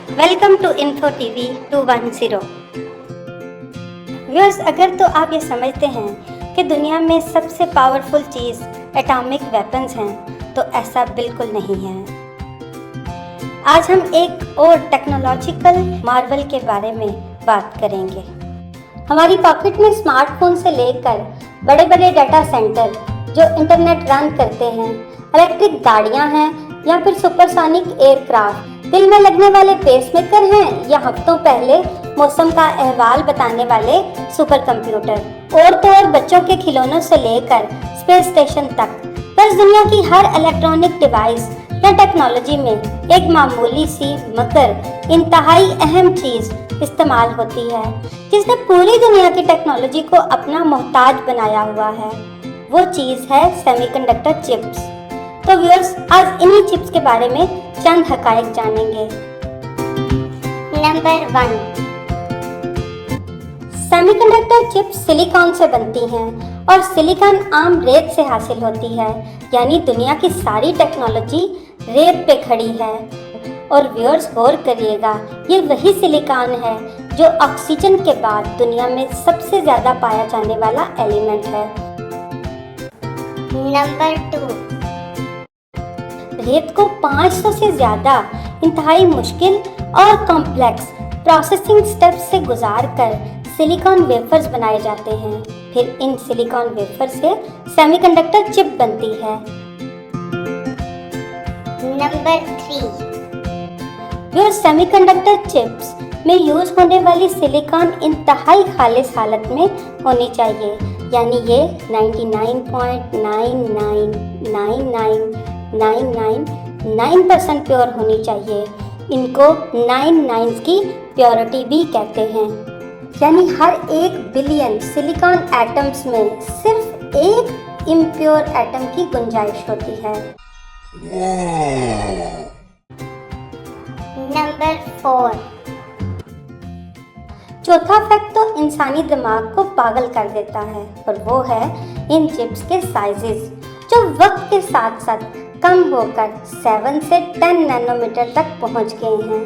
Welcome to Info TV 210। Viewers, अगर तो आप ये समझते हैं कि दुनिया में सबसे पावरफुल चीज़ एटॉमिक वेपन्स हैं, तो ऐसा बिल्कुल नहीं है। आज हम एक और टेक्नोलॉजिकल मार्वल के बारे में बात करेंगे। हमारी पॉकेट में स्मार्टफोन से लेकर बड़े बड़े डाटा सेंटर जो इंटरनेट रन करते हैं, इलेक्ट्रिक गाड़ियाँ हैं या फिर सुपरसोनिक एयरक्राफ्ट, दिल में लगने वाले पेसमेकर हैं या हफ्तों पहले मौसम का अहवाल बताने वाले सुपर कंप्यूटर, और तो और बच्चों के खिलौनों से लेकर स्पेस स्टेशन तक, बस दुनिया की हर इलेक्ट्रॉनिक डिवाइस या टेक्नोलॉजी में एक मामूली सी मगर इंतहाई अहम चीज इस्तेमाल होती है, जिसने पूरी दुनिया की टेक्नोलॉजी को अपना मोहताज बनाया हुआ है। वो चीज है सेमीकंडक्टर चिप्स। तो व्यूअर्स, आज इन्हीं चिप्स के बारे में चंद हकायक जानेंगे। नंबर 1, सेमीकंडक्टर चिप्स सिलिकॉन से बनती हैं और सिलिकॉन आम रेत से हासिल होती है, यानी दुनिया की सारी टेक्नोलॉजी रेत पे खड़ी है। और व्यूअर्स, गौर करिएगा, ये वही सिलिकॉन है जो ऑक्सीजन के बाद दुनिया में सबसे ज्यादा पाया जाने वाला एलिमेंट है। नंबर 2, रेत को 500 से ज्यादा इंतहाई मुश्किल और कॉम्प्लेक्स प्रोसेसिंग स्टेप्स से गुजारकर सिलिकॉन वेफर्स बनाए जाते हैं। फिर इन सिलिकॉन वेफर से सेमीकंडक्टर चिप बनती है। नंबर 3, सेमीकंडक्टर चिप्स में यूज होने वाली सिलिकॉन इंतहाई खालिस हालत में होनी चाहिए, यानी ये 99.9999999% प्योर होनी चाहिए। इनको 9 नाइन्स की प्योरिटी भी कहते हैं, यानी हर 1 बिलियन सिलिकॉन एटम्स में सिर्फ एक इम्प्योर एटम की गुंजाइश होती है। नंबर 4, चौथा फैक्ट तो इंसानी दिमाग को पागल कर देता है, और वो है इन चिप्स के साइजेस, जो वक्त के साथ साथ कम होकर 7 से 10 नैनोमीटर तक पहुंच गए हैं।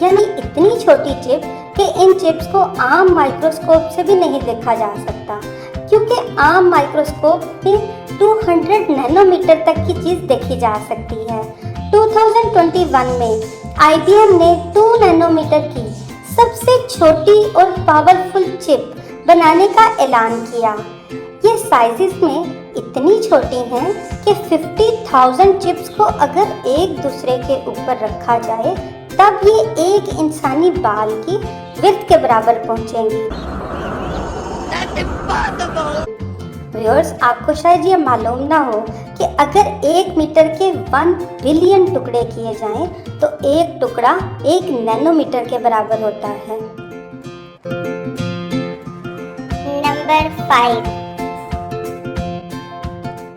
यानी इतनी छोटी चिप कि इन चिप्स को आम माइक्रोस्कोप से भी नहीं देखा जा सकता, क्योंकि आम माइक्रोस्कोप में 200 नैनोमीटर तक की चीज़ देखी जा सकती है। 2021 में IBM ने 2 नैनोमीटर की सबसे छोटी और पावरफुल चिप बनाने का ऐलान किया। ये साइजेस में इतनी छोटी हैं कि 50,000 चिप्स को अगर एक दूसरे के ऊपर रखा जाए तब ये एक इंसानी बाल की विड्थ के बराबर पहुंचेंगी। व्यूअर्स, आपको शायद ये मालूम ना हो कि अगर 1 मीटर के 1 बिलियन टुकड़े किए जाएं तो एक टुकड़ा 1 नैनोमीटर के बराबर होता है। नंबर 5,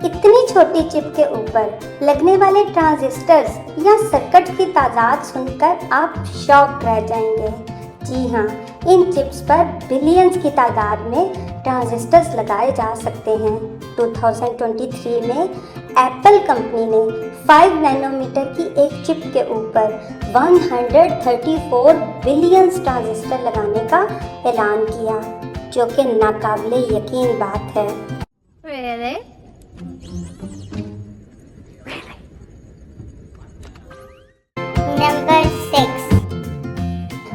इतनी छोटी चिप के ऊपर लगने वाले ट्रांजिस्टर्स या सर्किट की तादाद सुनकर आप शॉक रह जाएंगे। जी हाँ, इन चिप्स पर बिलियंस की तादाद में ट्रांजिस्टर्स लगाए जा सकते हैं। 2023 में एप्पल कंपनी ने 5 नैनोमीटर की एक चिप के ऊपर 134 बिलियन ट्रांजिस्टर लगाने का ऐलान किया, जो कि नाकाबिले यकीन बात है। Really? नंबर 6,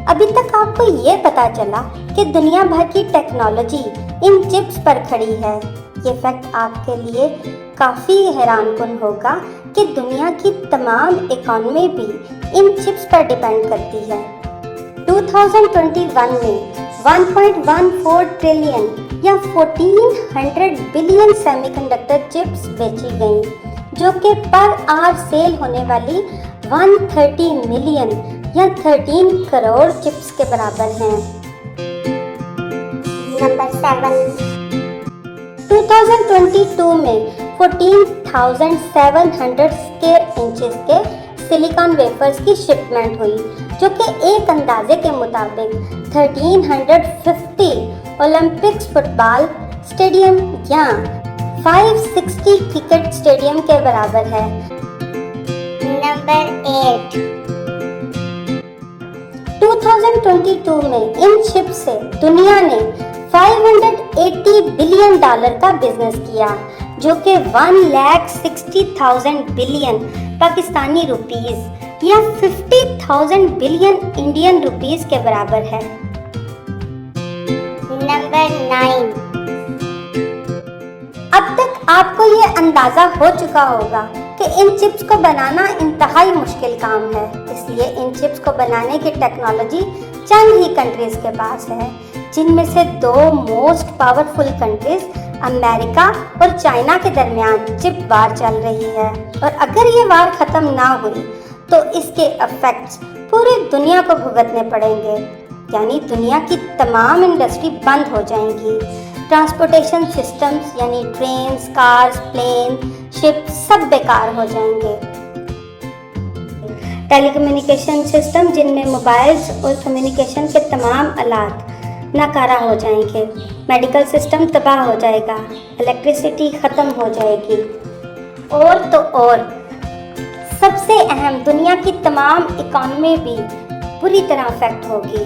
अभी तक आपको ये पता चला कि दुनिया भर की टेक्नोलॉजी इन चिप्स पर खड़ी है। ये फैक्ट आपके लिए काफ़ी हैरानकुन होगा कि दुनिया की तमाम इकोनॉमी भी इन चिप्स पर डिपेंड करती है। 2021 में 1.14 ट्रिलियन या 1400 बिलियन सेमीकंडक्टर चिप्स बेची गईं, जो कि पर आवर सेल होने वाली 130 मिलियन या 13 करोड़ चिप्स के बराबर हैं। नंबर 7, 2022 में 14,700 स्क्वायर इंचेस के सिलिकॉन वेफर्स की शिपमेंट हुई, जो कि एक अंदाजे के मुताबिक 1350 ओलंपिक्स फुटबॉल स्टेडियम या 560 क्रिकेट स्टेडियम के बराबर है। नंबर 8, 2022 में इन चिप्स से दुनिया ने $580 बिलियन का बिजनेस किया, जो कि 1,60,000 बिलियन पाकिस्तानी रुपीस या 50,000 बिलियन इंडियन रुपीस के बराबर है। नंबर 9। अब तक आपको ये अंदाजा हो चुका होगा कि इन चिप्स को बनाना इंतहाई मुश्किल काम है, इसलिए इन चिप्स को बनाने की टेक्नोलॉजी चंद ही कंट्रीज के पास है, जिनमें से दो मोस्ट पावरफुल कंट्रीज अमेरिका और चाइना के दरमियान चिप वार चल रही है। और अगर ये वार ख़त्म ना हुई तो इसके इफेक्ट्स पूरी दुनिया को भुगतने पड़ेंगे, यानी दुनिया की तमाम इंडस्ट्री बंद हो जाएंगी। ट्रांसपोर्टेशन सिस्टम्स यानी ट्रेन्स, कार्स, प्लेन, शिप सब बेकार हो जाएंगे। टेलीकम्युनिकेशन सिस्टम जिनमें मोबाइल्स और कम्युनिकेशन के तमाम आलात नाकारा हो जाएंगे। मेडिकल सिस्टम तबाह हो जाएगा, इलेक्ट्रिसिटी ख़त्म हो जाएगी। और तो और सबसे अहम, दुनिया की तमाम इकॉनमी भी बुरी तरह अफेक्ट होगी।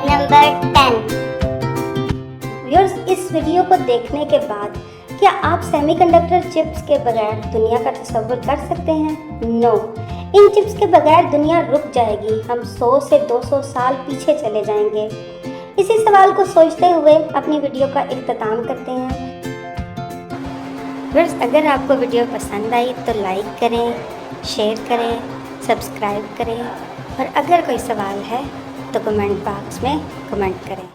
नंबर 10। व्यूअर्स, इस वीडियो को देखने के बाद क्या आप सेमीकंडक्टर चिप्स के बगैर दुनिया का तस्वीर कर सकते हैं? नो, इन चिप्स के बगैर दुनिया रुक जाएगी। हम 100 से 200 साल पीछे चले जाएंगे। इसी सवाल को सोचते हुए अपनी वीडियो का इख्तिताम करते हैं। व्यूअर्स, अगर आपको वीडियो पसंद आई तो लाइक करें, शेयर करें, सब्सक्राइब करें और अगर कोई सवाल है तो कमेंट बॉक्स में कमेंट करें।